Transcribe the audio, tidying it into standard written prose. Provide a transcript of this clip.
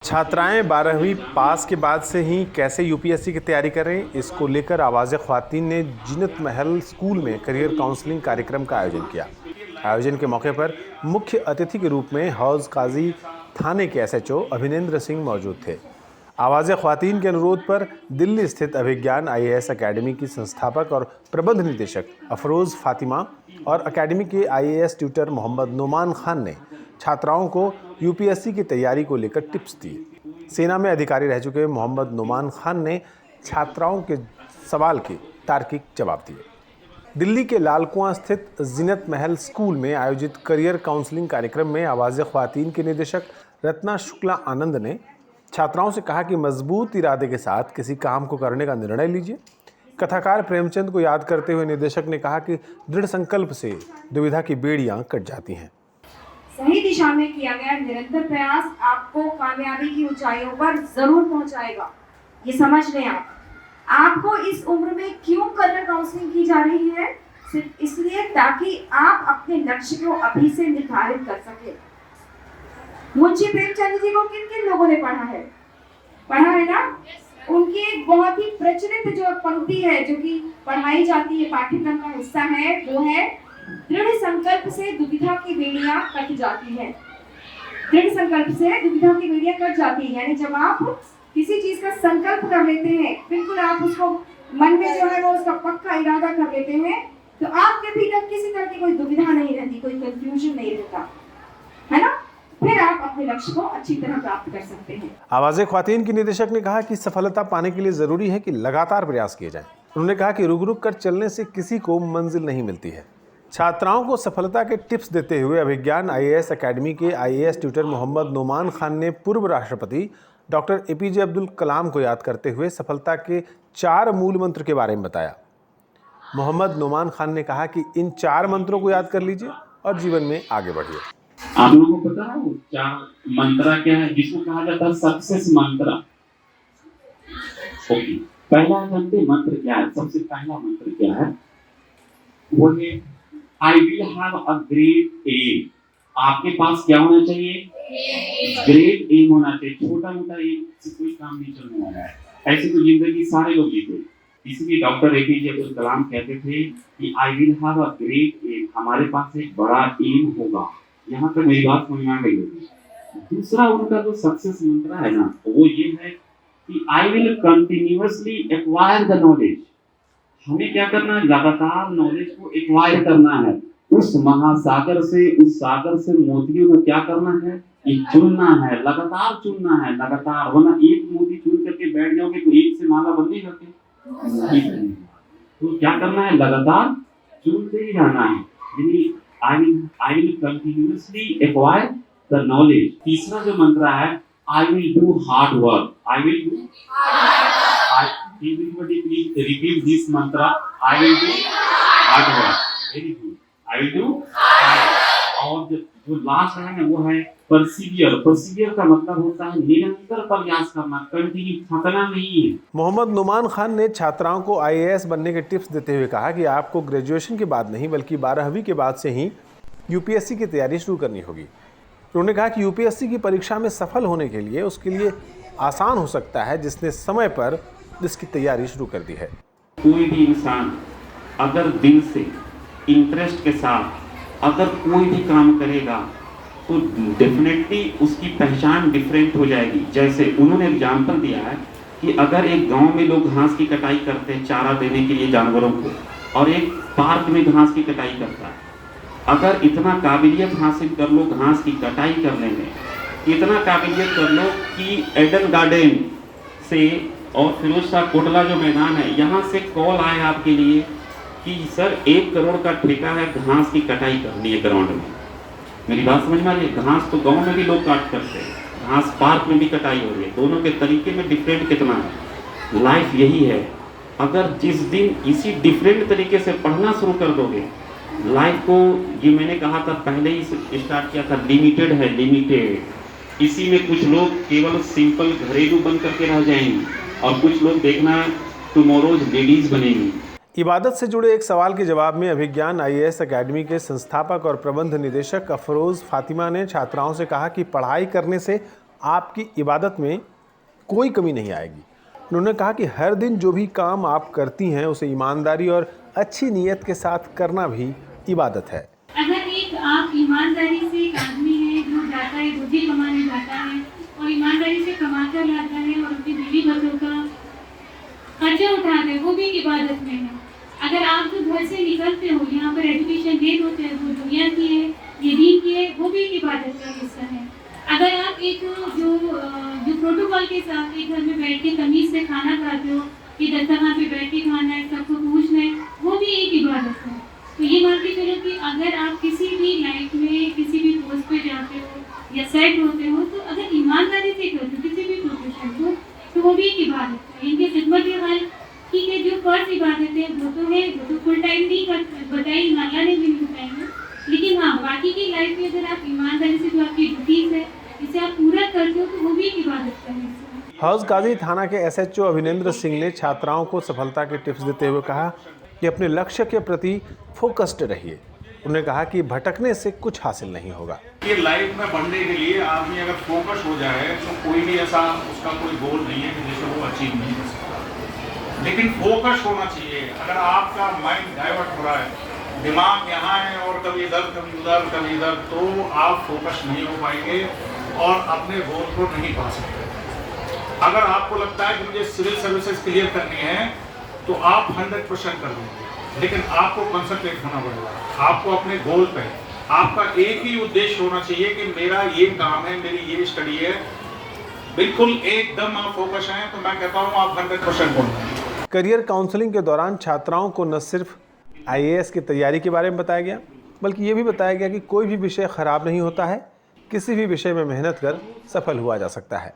छात्राएं 12वीं पास के बाद से ही कैसे यूपीएससी की तैयारी करें, इसको लेकर आवाज़े ख्वातीन ने जीनत महल स्कूल में करियर काउंसलिंग कार्यक्रम का आयोजन किया। आयोजन के मौके पर मुख्य अतिथि के रूप में हौज काजी थाने के एसएचओ अभिनेंद्र सिंह मौजूद थे। आवाज़े ख्वातीन के अनुरोध पर दिल्ली स्थित अभिज्ञान आईएएस अकेडमी की संस्थापक और प्रबंध निदेशक अफरोज़ फातिमा और अकेडमी के आईएएस ट्यूटर मोहम्मद नुमान खान ने छात्राओं को यूपीएससी की तैयारी को लेकर टिप्स दिए। सेना में अधिकारी रह चुके मोहम्मद नुमान खान ने छात्राओं के सवाल के तार्किक जवाब दिए। दिल्ली के लाल कुआं स्थित जीनत महल स्कूल में आयोजित करियर काउंसलिंग कार्यक्रम में आवाज़े ख्वातीन के निदेशक रत्ना शुक्ला आनंद ने छात्राओं से कहा कि मजबूत इरादे के साथ किसी काम को करने का निर्णय लीजिए। कथाकार प्रेमचंद को याद करते हुए निदेशक ने कहा कि दृढ़ संकल्प से दुविधा की बेड़ियां कट जाती हैं। सही दिशा में किया गया निरंतर प्रयास आपको कामयाबी की ऊंचाइयों पर जरूर पहुंचाएगा। ये समझ लें आपको इस उम्र में क्यों करियर काउंसलिंग की जा रही है, सिर्फ इसलिए ताकि आप अपने लक्ष्य को अभी से निर्धारित कर सके। मुंशी प्रेमचंद जी को किन किन लोगों ने पढ़ा है ना? उनकी एक बहुत ही प्रचलित जो पंक्ति है जो कि पढ़ाई जाती है, पाठ्यक्रम का हिस्सा है, वो है दृढ़ संकल्प से दुविधा की बेड़ियां कट जाती है। दृढ़ संकल्प से दुविधा की बेड़ियां कट जाती है, यानी जब आप किसी चीज का संकल्प कर लेते हैं, बिल्कुल आप उसको मन में जो है वो उसका पक्का इरादा कर लेते हैं, तो आपके भीतर किसी तरह की कोई दुविधा नहीं रहती, कोई कंफ्यूजन नहीं रहता, है ना? फिर आप अपने लक्ष्य को अच्छी तरह प्राप्त कर सकते हैं। आवाज़े ख्वातीन की निदेशक ने कहा कि सफलता पाने के लिए जरूरी है कि लगातार प्रयास किए जाएं। उन्होंने कहा कि रुक रुक कर चलने से किसी को मंजिल नहीं मिलती है। छात्राओं को सफलता के टिप्स देते हुए अभिज्ञान आईएएस अकेडमी के आईएएस ट्यूटर मोहम्मद नुमान खान ने पूर्व राष्ट्रपति डॉक्टर एपीजे अब्दुल कलाम को याद करते हुए सफलता के 4 मूल मंत्र के बारे में बताया। मोहम्मद नुमान खान ने कहा कि इन 4 मंत्रों को याद कर लीजिए और जीवन में आगे बढ़िए। आप लोगों को पता है वो 4 मंत्रा क्या है, जिसको कहा जाता है सक्सेस मंत्रा? ओके, पहला जानते मंत्र क्या है? सबसे पहला मंत्र क्या है? वो है I will have a great aim. आपके पास क्या होना चाहिए? ग्रेट एम होना चाहिए। छोटा मोटा एम से कोई काम नहीं चलने वाला है। ऐसे तो जिंदगी सारे लोग जीते, इसलिए डॉक्टर एपीजे अब्दुल कलाम कहते थे कि I will have a great aim, हमारे पास एक बड़ा एम होगा। यहाँ तक मेरी बात समझ में आ गई होगी। दूसरा उनका जो सक्सेस मंत्र है ना, वो ये है कि I will continuously acquire the knowledge. हमें क्या करना है? लगातार नॉलेज को एक्वायर करना है। उस महासागर से, उस सागर से मोतियों को क्या करना है? ये चुनना है, लगातार चुनना है, लगातार। वरना एक मोती चुन करके बैठ जाओगे तो एक से माला बन नहीं करते। तो क्या करना है? लगातार चुनते ही जाना है। यानी I will continuously acquire the knowledge। तीसरा जो मंत्र है, I will do hard work। I will do everybody please repeat this mantra। I will do hard work। Very good। I will do और जो लास्ट है ना, वो है persevere। persevere का मतलब होता है निरंतर प्रयास करना, कंटिन्यू, थकना नहीं है। मोहम्मद नुमान खान ने छात्राओं को आईएएस बनने के टिप्स देते हुए कहा कि आपको ग्रेजुएशन के बाद नहीं बल्कि 12वीं के बाद से ही यूपीएससी की तैयारी शुरू करनी होगी। उन्होंने कहा कि यूपीएससी की परीक्षा में सफल होने के लिए उसके लिए आसान हो सकता है जिसने समय पर इसकी तैयारी शुरू कर दी है। कोई भी इंसान अगर दिल से, इंटरेस्ट के साथ अगर कोई भी काम करेगा तो डेफिनेटली उसकी पहचान डिफरेंट हो जाएगी। जैसे उन्होंने एग्जाम्पल दिया है कि अगर एक गांव में लोग घास की कटाई करते हैं चारा देने के लिए जानवरों को, और एक पार्क में घास की कटाई करता है, अगर इतना काबिलियत हासिल कर लो घास की कटाई करने में, इतना काबिलियत कर लो कि एडन गार्डन से और फिरोज शाह कोटला जो मैदान है, यहाँ से कॉल आए आपके लिए कि सर 1 करोड़ का ठेका है, घास की कटाई करनी है ग्राउंड में। मेरी बात समझ में आ रही है? घास तो गांव में भी लोग काट करते हैं, घास पार्क में भी कटाई हो रही है, दोनों के तरीके में डिफरेंट कितना है। लाइफ यही है, अगर जिस दिन इसी डिफरेंट तरीके से पढ़ना शुरू कर दोगे, लाइफ को, ये मैंने कहा था पहले ही स्टार्ट किया था, लिमिटेड है, लिमिटेड। इसी में कुछ लोग केवल सिंपल घरेलू बन करके रह जाएंगे और कुछ लोग देखना टुमारोज लेडीज बनेंगी। इबादत से जुड़े एक सवाल के जवाब में अभिज्ञान आईएएस अकेडमी के संस्थापक और प्रबंध निदेशक अफरोज़ फातिमा ने छात्राओं से कहा कि पढ़ाई करने से आपकी इबादत में कोई कमी नहीं आएगी। उन्होंने कहा कि हर दिन जो भी काम आप करती हैं उसे ईमानदारी और अच्छी नीयत के साथ करना भी इबादत है। अगर एक आप ईमानदारी से एक आदमी है जो जाता है, रोजी कमाने जाता है और ईमानदारी से कमा कर लाता है और अपनी बीवी बच्चों का खर्चा उठाता है, वो भी इबादत में है। अगर आप जो घर से निकलते हो, यहाँ पर एजुकेशन दे होते हैं, वो दुनिया की है, ये दीन की है, वो भी इबादत का हिस्सा है। अगर आप एक जो प्रोटोकॉल के साथ एक घर में बैठ के तमीज से खाना खाते हो, कि दस्तरखान पे बैठ के खाना है, सबको पूछना है, वो भी एक इबादत है। तो ये मान के चलो कि अगर आप किसी भी लाइफ में किसी भी पोस्ट पे जाते हो या सेट होते हो, तो अगर ईमानदारी से करते हो किसी भी प्रोफेशन को, तो वो भी एक इबादत है। इनकी खिदमत के हाल ठीक है, जो फर्ज इबादत है वो तो है, वो तो फुल टाइम नहीं बताई, अल्लाह ने भी नहीं बताएंगे, लेकिन हाँ बाकी की लाइफ में अगर आप ईमानदारी से जो आपकी ड्यूटीज है इसे आप पूरा करते हो, तो वो भी एक इबादत का हिस्सा है। हौज गाजी थाना के SHO अभिनेंद्र सिंह ने छात्राओं को सफलता के टिप्स देते हुए कहा कि अपने लक्ष्य के प्रति फोकस्ड रहिए। उन्होंने कहा कि भटकने से कुछ हासिल नहीं होगा। ये लाइफ में बढ़ने के लिए आदमी अगर फोकस हो जाए तो कोई भी ऐसा उसका कोई गोल नहीं है कि जिसे वो अचीव नहीं कर सकता, लेकिन फोकस होना चाहिए। अगर आपका माइंड डाइवर्ट हो रहा है, दिमाग यहाँ है और कभी इधर कभी उधर कभी इधर, तो आप फोकस नहीं हो पाएंगे और अपने गोल को नहीं पा सकते। अगर आपको लगता है कि मुझे सिविल सर्विसेज क्लियर करनी है तो आप 100% कर देंगे, लेकिन आपको कंसंट्रेट होना पड़ेगा। आपको अपने गोल पे, आपका एक ही उद्देश्य होना चाहिए कि मेरा ये काम है, मेरी ये स्टडी है, बिल्कुल एकदम आप फोकस हैं, तो मैं कहता हूँ आप 100% बोलेंगे। करियर काउंसलिंग के दौरान छात्राओं को न सिर्फ IAS की तैयारी के बारे में बताया गया, बल्कि ये भी बताया गया कि कोई भी विषय खराब नहीं होता है, किसी भी विषय में मेहनत कर सफल हुआ जा सकता है।